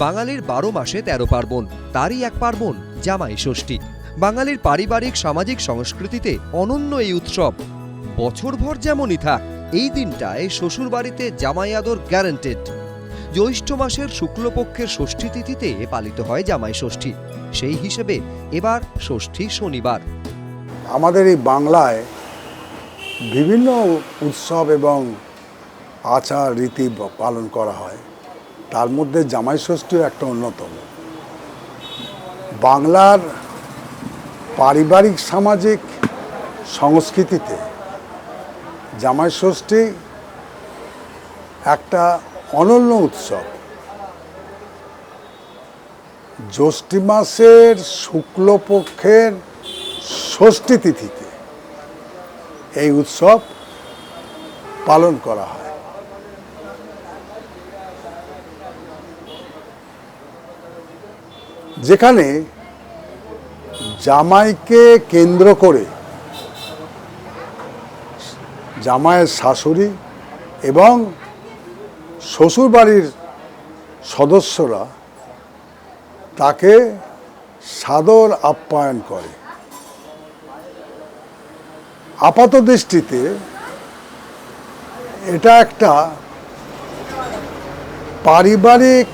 বাঙালির 12 মাসে 13 পার্বণ, তারই এক পার্বণ জামাই ষষ্ঠী। বাঙালির পারিবারিক সামাজিক সংস্কৃতিতে অনন্য এই উৎসব। বছরভর যেমনই থাক, এই দিনটায় শ্বশুরবাড়িতে জামাই আদর গ্যারান্টেড। জ্যৈষ্ঠ মাসের শুক্লপক্ষের ষষ্ঠী তিথিতে পালিত হয় জামাই ষষ্ঠী। সেই হিসেবে এবার ষষ্ঠী শনিবার। আমাদের এই বাংলায় বিভিন্ন উৎসব এবং আচার রীতি পালন করা হয়, তার মধ্যে জামাই ষষ্ঠীও একটা অন্যতম। বাংলার পারিবারিক সামাজিক সংস্কৃতিতে জামাই ষষ্ঠী একটা অনন্য উৎসব। জ্যৈষ্ঠ মাসের শুক্লপক্ষের ষষ্ঠী তিথিতে এই উৎসব পালন করা হয়। যেখানে জামাইকে কেন্দ্র করে জামাইয়ের শাশুড়ি এবং শ্বশুরবাড়ির সদস্যরা তাকে সাদর আপ্যায়ন করে। আপাত দৃষ্টিতে এটা একটা পারিবারিক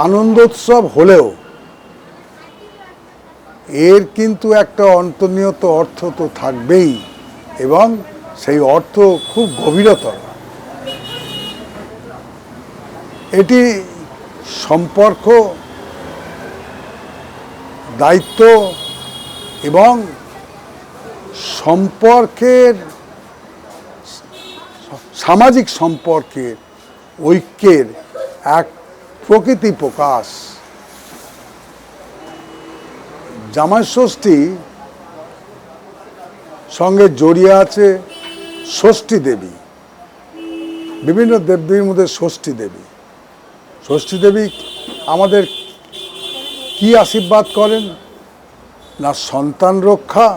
আনন্দোৎসব হলেও এর কিন্তু একটা অন্তর্নিহিত অর্থ তো থাকবেই, এবং সেই অর্থ খুব গভীরতর। এটি সম্পর্ক, দায়িত্ব এবং সম্পর্কের সামাজিক সম্পর্কের ঐক্যের এক প্রকৃতি প্রকাশ। জামাই ষষ্ঠী সঙ্গে জড়িয়ে আছে ষষ্ঠী দেবী। বিভিন্ন দেবদেবীর মধ্যে ষষ্ঠী দেবী। ষষ্ঠী দেবী আমাদের কি আশীর্বাদ করেন না, সন্তান রক্ষা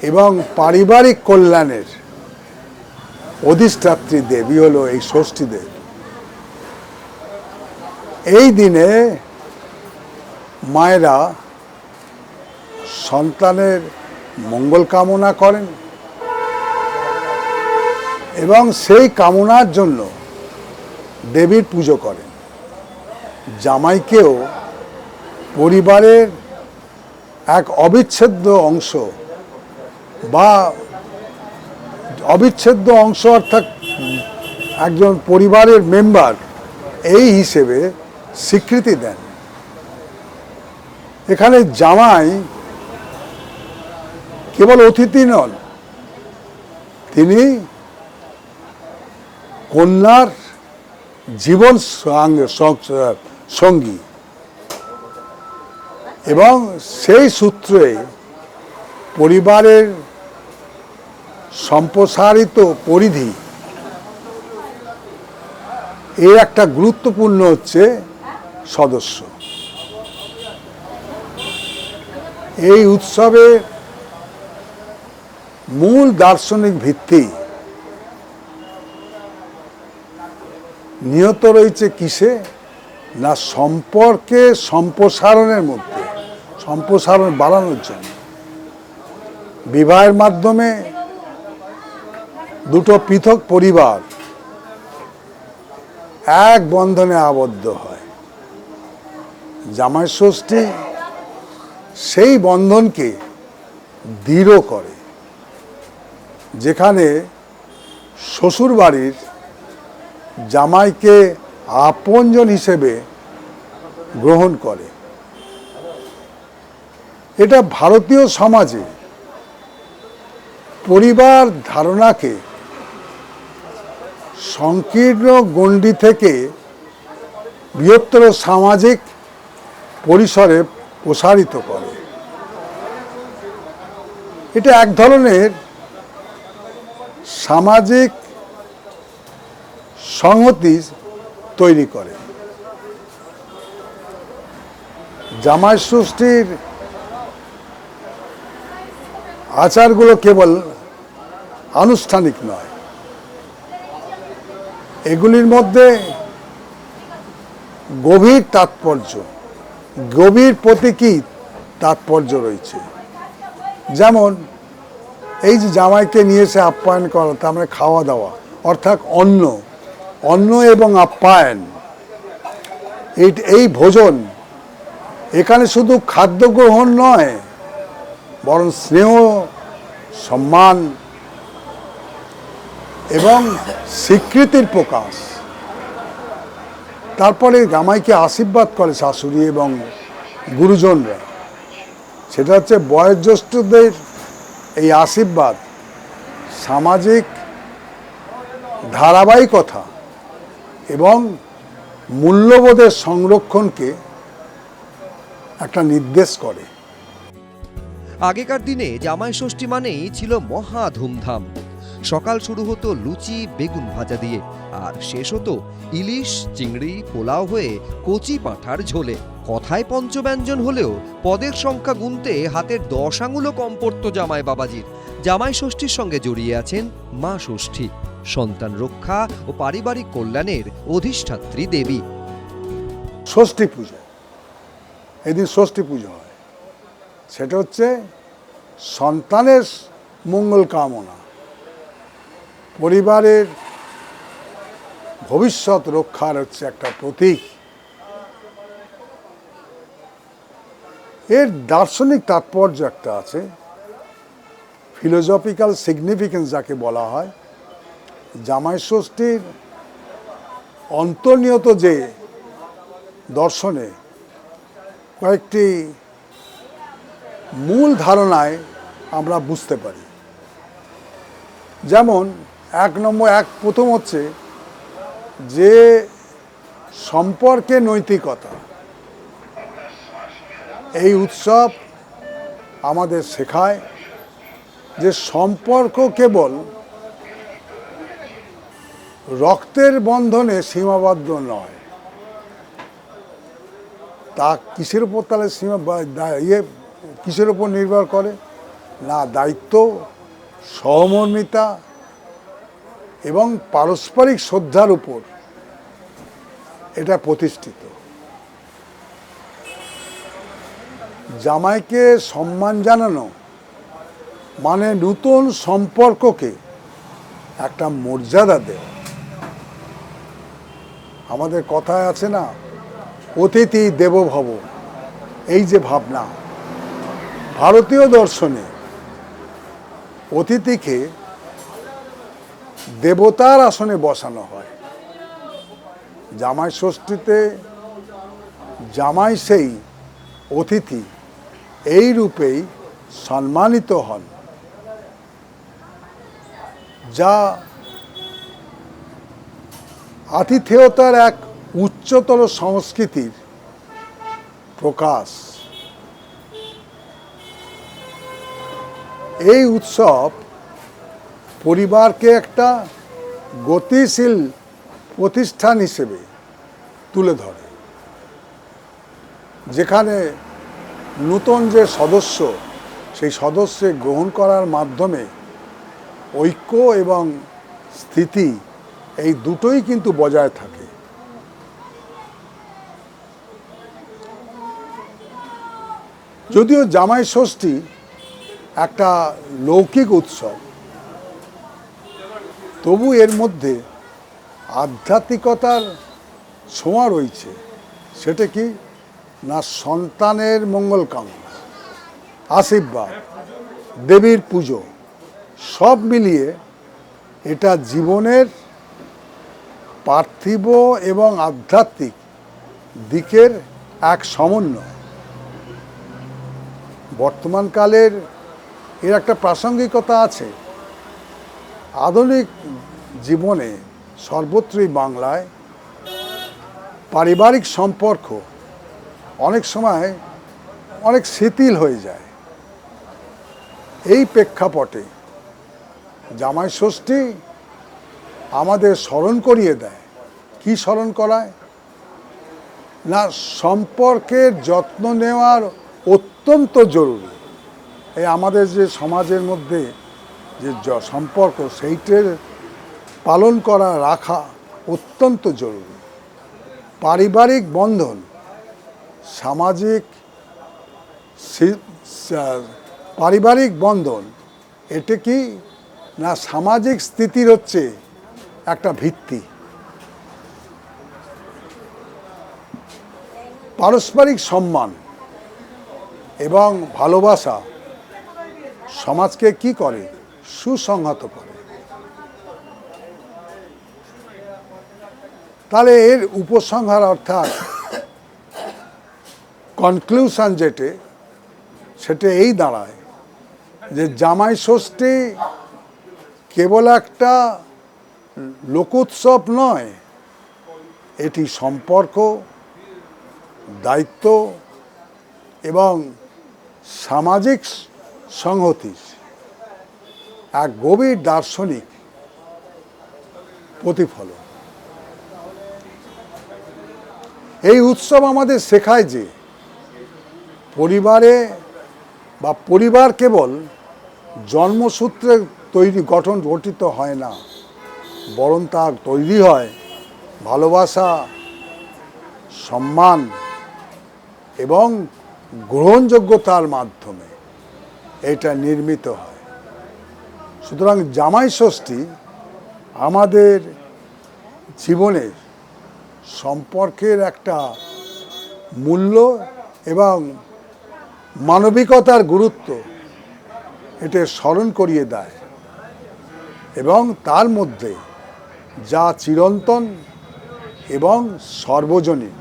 এবং পারিবারিক কল্যাণের অধিষ্ঠাত্রী দেবী হলো এই ষষ্ঠী দেবী। এই দিনে মায়েরা সন্তানের মঙ্গল কামনা করেন এবং সেই কামনার জন্য দেবীর পুজো করেন। জামাইকেও পরিবারের এক অবিচ্ছেদ্য অংশ বা অবিচ্ছেদ্য অংশ অর্থাৎ একজন পরিবারের মেম্বার এই হিসেবে স্বীকৃতি দেন। এখানে জামাই কেবল অতিথি নন, তিনি কন্যার জীবন সঙ্গী, এবং সেই সূত্রে পরিবারের সম্প্রসারিত পরিধি এর একটা গুরুত্বপূর্ণ হচ্ছে সদস্য। এই উৎসবে মূল দার্শনিক ভিত্তি নিহত রয়েছে কিসে না, সম্পর্কে সম্প্রসারণের মধ্যে, সম্প্রসারণ বাড়ানোর জন্য। বিবাহের মাধ্যমে দুটো পৃথক পরিবার এক বন্ধনে আবদ্ধ হয়। জামাই ষষ্ঠী সেই বন্ধনকে দৃঢ় করে, যেখানে শ্বশুরবাড়ির জামাইকে আপনজন হিসেবে গ্রহণ করে। এটা ভারতীয় সমাজে পরিবার ধারণাকে সংকীর্ণ গণ্ডি থেকে বৃহত্তর সামাজিক পরিসরে প্রসারিত করে। এটা এক ধরনের সামাজিক সংহতি তৈরি করে। জামাই ষষ্ঠীর আচারগুলো কেবল আনুষ্ঠানিক নয়, এগুলির মধ্যে গভীর তাৎপর্য, গভীর প্রতীকী তাৎপর্য রয়েছে। যেমন এই যে জামাইকে নিয়ে এসে আপ্যায়ন করা, তার মানে খাওয়া দাওয়া, অর্থাৎ অন্ন, অন্ন এবং আপ্যায়ন, এই ভোজন এখানে শুধু খাদ্য গ্রহণ নয়, বরং স্নেহ, সম্মান এবং স্বীকৃতির প্রকাশ। তারপরে জামাইকে আশীর্বাদ করে শাশুড়ি এবং গুরুজনরা, সেটা হচ্ছে বয়োজ্যেষ্ঠদের এই আশীর্বাদ সামাজিক ধারাবাহিকতা এবং মূল্যবোধের সংরক্ষণকে একটা নির্দেশ করে। আগেকার দিনে জামাই ষষ্ঠী মানেই ছিল মহা ধুমধাম। সকাল শুরু হতো লুচি বেগুন ভাজা দিয়ে, আর শেষ হতো ইলিশ চিংড়ি পোলাও হয়ে কচি পাঁঠার ঝোলে। কথায় পঞ্চব্যঞ্জন হলেও পদের সংখ্যা গুনতে হাতের 10 আঙুলও কম পড়ত জামাই বাবাজির। জামাই ষষ্ঠীর সঙ্গে জড়িয়ে আছেন মা ষষ্ঠী, সন্তান রক্ষা ও পারিবারিক কল্যাণের অধিষ্ঠাত্রী দেবী। ষষ্ঠী পুজো, এদিন ষষ্ঠী পুজো হয়, সেটা হচ্ছে সন্তানের মঙ্গল কামনা, পরিবারের ভবিষ্যৎ রক্ষার হচ্ছে একটা প্রতীক। এর দার্শনিক তাৎপর্য একটা আছে, ফিলোসফিক্যাল সিগনিফিকেন্স যাকে বলা হয়। জামাই ষষ্ঠীর অন্তর্নিহিত যে দর্শনে কয়েকটি মূল ধারণায় আমরা বুঝতে পারি। যেমন প্রথম হচ্ছে যে সম্পর্কে নৈতিকতা। এই উৎসব আমাদের শেখায় যে সম্পর্ক কেবল রক্তের বন্ধনে সীমাবদ্ধ নয়। তা কিসের উপর তাহলে কিসের উপর নির্ভর করে? না, দায়িত্ব, সহমর্মিতা এবং পারস্পরিক শ্রদ্ধার উপর এটা প্রতিষ্ঠিত। জামাইকে সম্মান জানানো মানে নতুন সম্পর্ককে একটা মর্যাদা দেওয়া। আমাদের কথায় আছে না, অতিথি দেবো ভব, এই যে ভাবনা, ভারতীয় দর্শনে অতিথিকে দেবতার আসনে বসানো হয়। জামাই ষষ্ঠীতে জামাই সেই অতিথি এই রূপেই সম্মানিত হন, যা আতিথেয়তার এক উচ্চতর সংস্কৃতির প্রকাশ। এই উৎসব পরিবারকে একটা গতিশীল প্রতিষ্ঠান হিসেবে তুলে ধরে, যেখানে নতুন যে সদস্য, সেই সদস্যকে গ্রহণ করার মাধ্যমে ঐক্য এবং স্থিতি এই দুটোই কিন্তু বজায় থাকে। যদিও জামাই ষষ্ঠী একটা লৌকিক উৎসব, তবু এর মধ্যে আধ্যাত্মিকতার ছোঁয়া রয়েছে। সেটা কি না, সন্তানের মঙ্গল কামনা, আশীর্বাদ, দেবীর পুজো, সব মিলিয়ে এটা জীবনের পার্থিব এবং আধ্যাত্মিক দিকের এক সমন্বয়। বর্তমানকালের এর একটা প্রাসঙ্গিকতা আছে। আধুনিক জীবনে সর্বত্রই বাংলায় পারিবারিক সম্পর্ক অনেক সময় অনেক শিথিল হয়ে যায়। এই প্রেক্ষাপটে জামাই ষষ্ঠী আমাদের স্মরণ করিয়ে দেয়। কি স্মরণ করায়? না, সম্পর্কের যত্ন নেওয়ার অত্যন্ত জরুরি। এই আমাদের যে সমাজের মধ্যে যে সম্পর্ক, সেইটার পালন করা, রাখা অত্যন্ত জরুরি। পারিবারিক বন্ধন, সামাজিক পারিবারিক বন্ধন, এটা কি না সামাজিক স্থিতির হচ্ছে একটা ভিত্তি। পারস্পরিক সম্মান এবং ভালোবাসা সমাজকে কি করে? সুসংহত করে। তাহলে এর উপসংহার অর্থাৎ কনক্লুশন সেটা এই দাঁড়ায় যে জামাই ষষ্ঠী কেবল একটা লোকোৎসব নয়, এটি সম্পর্ক, দায়িত্ব এবং সামাজিক সংহতির এক গভীর দার্শনিক প্রতিফলন। এই উৎসব আমাদের শেখায় যে পরিবার কেবল জন্মসূত্রে গঠিত হয় না, বরং তা তৈরি হয় ভালোবাসা, সম্মান এবং গ্রহণযোগ্যতার মাধ্যমে এটা নির্মিত হয়। সুতরাং জামাই ষষ্ঠী আমাদের জীবনের সম্পর্কের একটা মূল্য এবং মানবিকতার গুরুত্ব এটা স্মরণ করিয়ে দেয় এবং তার মধ্যে যা চিরন্তন এবং সর্বজনীন,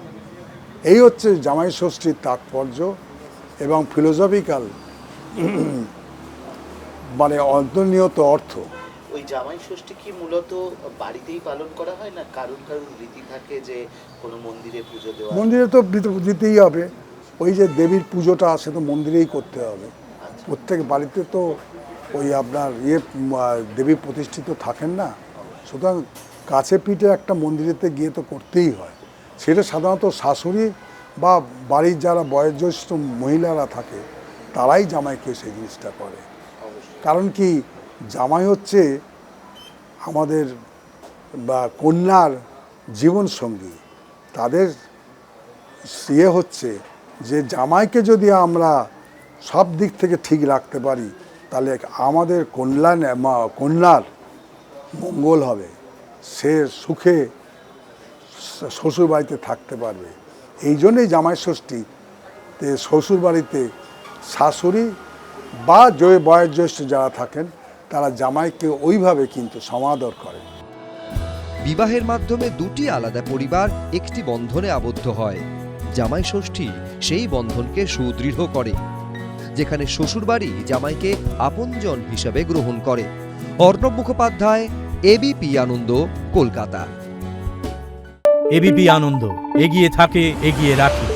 এই হচ্ছে জামাই ষষ্ঠীর তাৎপর্য এবং ফিলোসফিক্যাল মানে অন্তর্নিহিত অর্থ। ওই জামাই ষষ্ঠী কি মূলত বাড়িতেই পালন করা হয় না কারুর রীতি থাকে যে কোনো মন্দিরে পুজো দেওয়া? মন্দিরে তো দিতেই হবে, ওই যে দেবীর পুজোটা সে তো মন্দিরেই করতে হবে। প্রত্যেক বাড়িতে তো ওই আপনার দেবী প্রতিষ্ঠিত থাকেন না, সুতরাং কাছে পিঠে একটা মন্দিরেতে গিয়ে তো করতেই হয়। সেটা সাধারণত শাশুড়ি বা বাড়ির যারা বয়োজ্যেষ্ঠ মহিলারা থাকে তারাই জামাইকে সেই জিনিসটা করে। কারণ কি, জামাই হচ্ছে আমাদের বা কন্যার জীবনসঙ্গী। তাদের হচ্ছে যে জামাইকে যদি আমরা সব দিক থেকে ঠিক রাখতে পারি তাহলে আমাদের কন্যার মঙ্গল হবে, সে সুখে শ্বশুরবাড়িতে থাকতে পারবে। এই জন্যই জামাই ষষ্ঠীতে শ্বশুরবাড়িতে শাশুড়ি বা বয়োজ্যেষ্ঠ যারা থাকেন তারা জামাইকে ওইভাবে কিন্তু সমাদর করেন। বিবাহের মাধ্যমে দুটি আলাদা পরিবার একটি বন্ধনে আবদ্ধ হয়। জামাই ষষ্ঠী সেই বন্ধনকে সুদৃঢ় করে, যেখানে শ্বশুরবাড়ি জামাইকে আপনজন হিসাবে গ্রহণ করে। অর্ণব মুখোপাধ্যায়, এবিপি আনন্দ, কলকাতা। এবিপি আনন্দ, এগিয়ে থাকে, এগিয়ে রাখে।